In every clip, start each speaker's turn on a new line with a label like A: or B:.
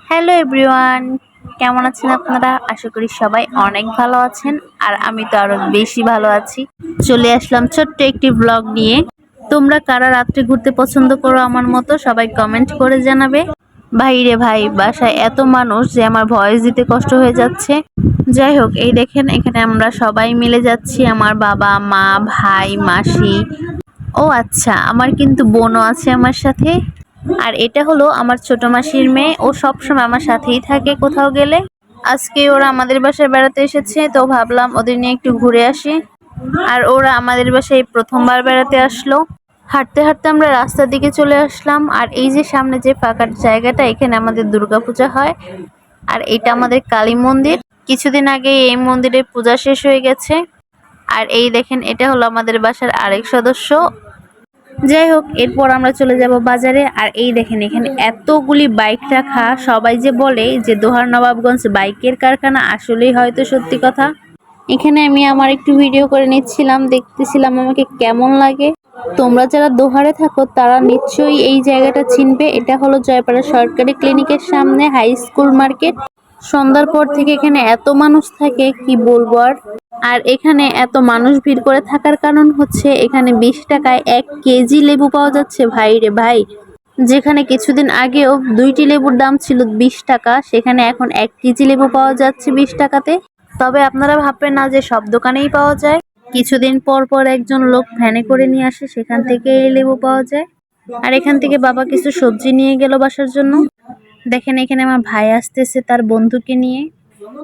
A: Hello everyone, কেমন আছেন আপনারা? আশা করি সবাই অনেক ভালো আছেন। আর আমি তো আরো বেশি ভালো আছি। চলে আসলাম ছোট্ট একটি ব্লগ নিয়ে। তোমরা কারা রাত্রে ঘুরতে পছন্দ করো আমার মতো? সবাই কমেন্ট করে জানাবে। ভাই রে ভাই, বাসায় এত মানুষ যে আমার ভয়েস দিতে কষ্ট হয়ে যাচ্ছে। যাই হোক, এই দেখেন এখানে আমরা সবাই মিলে যাচ্ছি। আমার বাবা, মা, ভাই, মাসি। ও আচ্ছা, আমার কিন্তু বোনও আছে আমার সাথে। আর এটা হলো আমার ছোট মাসির মেয়ে। ও সবসময় আমার সাথেই থাকে কোথাও গেলে। আজকে ওরা আমাদের বাসায় বেড়াতে এসেছে, তো ভাবলাম ওদের নিয়ে একটু ঘুরে আসি। আর ওরা আমাদের বাসায় প্রথমবার বেড়াতে আসলো। হাঁটতে হাঁটতে আমরা রাস্তার দিকে চলে আসলাম। আর এই যে সামনে যে ফাঁকা জায়গাটা, এখানে আমাদের দুর্গাপূজা হয়। আর এটা আমাদের কালী মন্দির। কিছুদিন আগে এই মন্দিরে পূজা শেষ হয়ে গেছে। আর এই দেখেন, এটা হলো আমাদের বাসার আরেক সদস্য। যাই হোক, এরপর আমরা চলে যাব বাজারে। আর এই দেখেন এখানে এতগুলি বাইক রাখা। সবাই যে বলে যে দোহার নবাবগঞ্জ বাইকের কারখানা, আসলেই হয়তো সত্যি কথা। এখানে আমি আমার একটু ভিডিও করে নিচ্ছিলাম, দেখতেছিলাম আমাকে কেমন লাগে। তোমরা যারা দোহারে থাকো তারা নিশ্চয়ই এই জায়গাটা চিনবে। এটা হলো জয়পাড়া সরকারি ক্লিনিকের সামনে হাই স্কুল মার্কেট। সন্ধ্যার পর থেকে এখানে এত মানুষ থাকে, কি বলবো আর। আর এখানে এত মানুষ ভিড় করে থাকার কারণ হচ্ছে এখানে 20 টাকায় 1 কেজি লেবু পাওয়া যাচ্ছে। ভাই রে ভাই, যেখানে কিছুদিন আগেও 2টি লেবুর দাম ছিল 20 টাকা, সেখানে এখন 1 কেজি লেবু পাওয়া যাচ্ছে 20 টাকাতে। তবে আপনারা ভাববেন না যে সব দোকানেই পাওয়া যায়। কিছুদিন পর পর একজন লোক ভ্যানে করে নিয়ে আসে, সেখান থেকে এই লেবু পাওয়া যায়। আর এখান থেকে বাবা কিছু সবজি নিয়ে গেল বাসার জন্য। দেখেন এখানে আমার ভাই আসতেছে তার বন্ধুকে নিয়ে।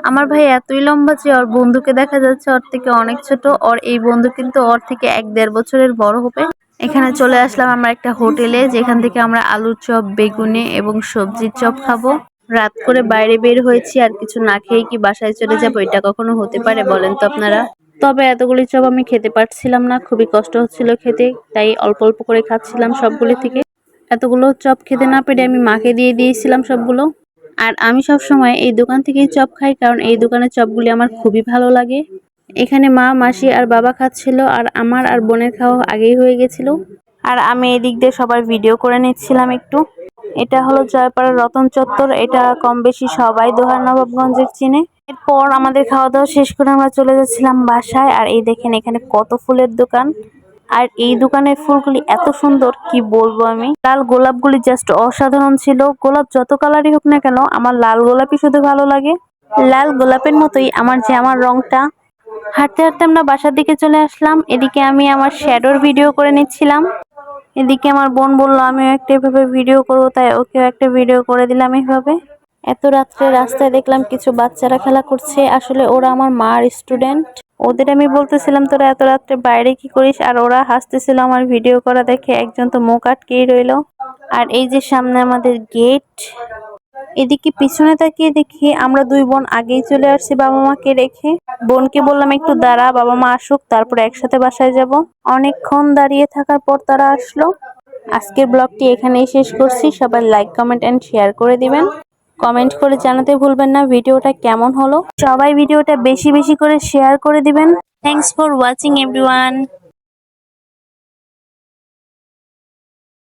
A: আমার ভাই এতই লম্বা যে ওর বন্ধুকে দেখা যাচ্ছে ওর থেকে অনেক ছোট। ওর এই বন্ধু কিন্তু ওর থেকে 1-1.5 বছরের বড় হবে। এখানে চলে আসলাম আমরা একটা হোটেলে, যেখান থেকে আমরা আলুর চপ, বেগুনি এবং সবজির চপ খাবো। রাত করে বাইরে বের হয়েছি, আর কিছু না খেয়ে কি বাসায় চলে যাবো? এটা কখনো হতে পারে বলেন তো আপনারা? তবে এতগুলি চপ আমি খেতে পারছিলাম না, খুবই কষ্ট হচ্ছিল খেতে। তাই অল্প অল্প করে খাচ্ছিলাম সবগুলি থেকে। এতগুলো চপ খেতে না পেরে আমি মাকে দিয়ে দিয়েছিলাম সবগুলো। আর আমি সব সময় এই দোকান থেকেই চপ খাই, কারণ এই দোকানের চপগুলি আমার খুবই ভালো লাগে। এখানে মা, মাসি আর বাবা খাচ্ছিল, আর আমার আর বোনের খাওয়া আগেই হয়ে গেছিল। আর আমি এদিক দিয়ে সবার ভিডিও করে নিচ্ছিলাম একটু। এটা হলো জয়পাড়ার রতন চত্বর। এটা কম বেশি সবাই দোহার নবাবগঞ্জের চিনে। এরপর আমাদের খাওয়া দাওয়া শেষ করে আমরা চলে যাচ্ছিলাম বাসায়। আর এই দেখেন এখানে কত ফুলের দোকান। আর এই দোকানের ফুলগুলি এত সুন্দর, কি বলবো আমি। লাল গোলাপগুলি জাস্ট অসাধারণ ছিল। গোলাপ যত কালারই হোক না কেন, আমার লাল গোলাপই শুধু ভালো লাগে। লাল গোলাপের মতোই আমার জামার রংটা। হাঁটতে হাঁটতে আমরা বাসার দিকে চলে আসলাম। এদিকে আমি আমার শ্যাডোর ভিডিও করে নিচ্ছিলাম। এদিকে আমার বোন বললো আমিও একটা এভাবে ভিডিও করবো, তাই ওকেও একটা ভিডিও করে দিলাম এইভাবে। এত রাত্রে রাস্তায় দেখলাম কিছু বাচ্চারা খেলা করছে। আসলে ওরা আমার মার স্টুডেন্ট। ওদের আমি বলতেছিলাম তোরা এত রাত্রে বাইরে কি করিস, আর ওরা হাসতেছিল আমার ভিডিও করা দেখে। একজন তো মুখ আটকেই রইলো। আর এই যে সামনে আমাদের গেট। এদিকে পিছনে তাকিয়ে দেখি আমরা দুই বোন আগেই চলে আসছি বাবা মাকে রেখে। বোনকে বললাম একটু দাঁড়া, বাবা মা আসুক, তারপর একসাথে বাসায় যাব। অনেকক্ষণ দাঁড়িয়ে থাকার পর তারা আসলো। আজকের ব্লগটি এখানেই শেষ করছি। সবাই লাইক, কমেন্ট এন্ড শেয়ার করে দিবেন। কমেন্ট করে জানাতে ভুলবেন না ভিডিওটা কেমন হলো। সবাই ভিডিওটা বেশি বেশি করে শেয়ার করে দিবেন। Thanks for watching everyone.